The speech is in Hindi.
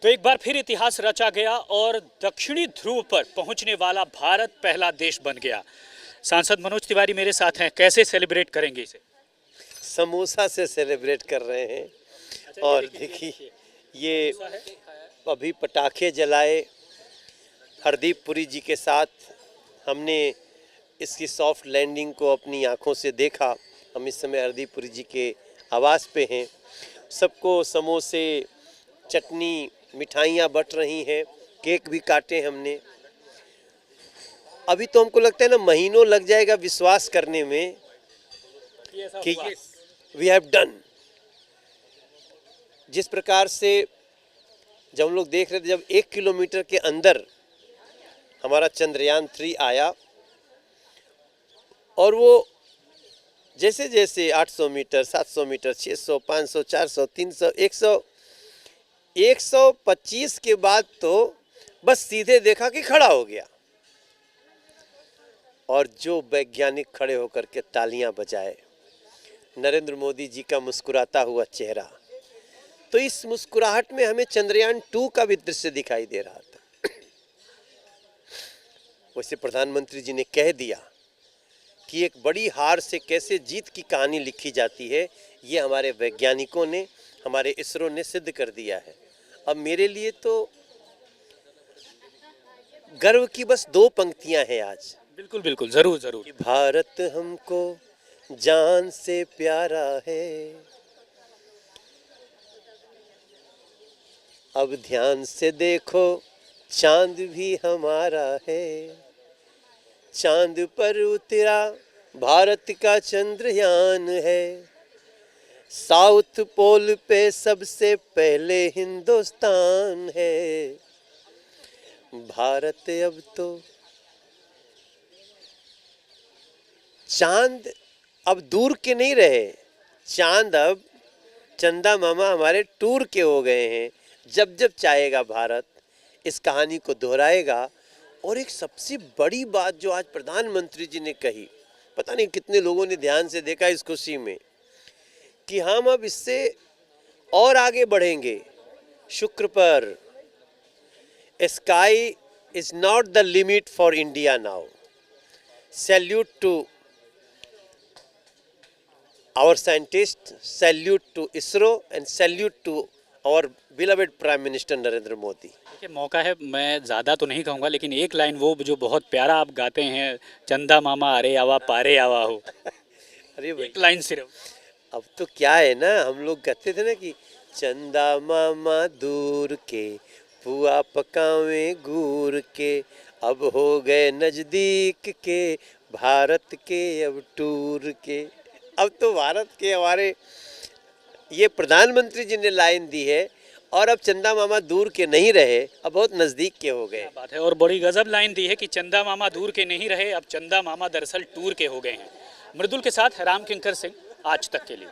तो एक बार फिर इतिहास रचा गया और दक्षिणी ध्रुव पर पहुंचने वाला भारत पहला देश बन गया। सांसद मनोज तिवारी मेरे साथ हैं, कैसे सेलिब्रेट करेंगे इसे? समोसा से सेलिब्रेट कर रहे हैं। और देखिए ये अभी पटाखे जलाए हरदीप पुरी जी के साथ, हमने इसकी सॉफ्ट लैंडिंग को अपनी आंखों से देखा। हम इस समय हरदीप पुरी जी के आवास पे हैं। सबको समोसे, चटनी, मिठाइयाँ बंट रही हैं, केक भी काटे हमने। अभी तो हमको लगता है ना महीनों लग जाएगा विश्वास करने में कि वी हैव डन। जिस प्रकार से जब हम लोग देख रहे थे, जब 1 किलोमीटर के अंदर हमारा चंद्रयान 3 आया और वो जैसे जैसे 800 मीटर, 700 मीटर, 600, 500, 400, 300, 100, 125 के बाद तो बस सीधे देखा कि खड़ा हो गया। और जो वैज्ञानिक खड़े होकर के तालियां बजाए, नरेंद्र मोदी जी का मुस्कुराता हुआ चेहरा, तो इस मुस्कुराहट में हमें चंद्रयान 2 का भी दृश्य दिखाई दे रहा था। वैसे प्रधानमंत्री जी ने कह दिया कि एक बड़ी हार से कैसे जीत की कहानी लिखी जाती है, ये हमारे वैज्ञानिकों ने, हमारे इसरो ने सिद्ध कर दिया है। अब मेरे लिए तो गर्व की बस 2 पंक्तियां हैं आज। बिल्कुल बिल्कुल, जरूर जरूर। कि भारत हमको जान से प्यारा है, अब ध्यान से देखो चांद भी हमारा है, चांद पर उतरा भारत का चंद्रयान है, साउथ पोल पे सबसे पहले हिंदुस्तान है, भारत अब तो चांद अब दूर के नहीं रहे, चांद अब चंदा मामा हमारे टूर के हो गए हैं। जब जब चाहेगा भारत इस कहानी को दोहराएगा। और एक सबसे बड़ी बात जो आज प्रधानमंत्री जी ने कही, पता नहीं कितने लोगों ने ध्यान से देखा इस खुशी में, कि हम अब इससे और आगे बढ़ेंगे शुक्र पर। Sky is not the limit for India now. Salute to our scientists, salute to ISRO and salute to our beloved Prime Minister Narendra Modi. देखिए मौका है, मैं ज़्यादा तो नहीं कहूँगा, लेकिन एक लाइन वो जो बहुत प्यारा आप गाते हैं, चंदा मामा अरे आवा पारे आवा हो। अरे भाई, एक लाइन सिर्फ। अब तो क्या है ना, हम लोग कहते थे ना कि चंदा मामा दूर के पुआ पकावे घूर के, अब हो गए नजदीक के भारत के अब टूर के। अब तो भारत के हमारे ये प्रधानमंत्री जी ने लाइन दी है, और अब चंदा मामा दूर के नहीं रहे, अब बहुत नज़दीक के हो गए। बात है, और बड़ी गजब लाइन दी है कि चंदा मामा दूर के नहीं रहे, अब चंदा मामा दरअसल टूर के हो गए हैं। मृदुल के साथ राम किंकर सिंह, आज तक के लिए।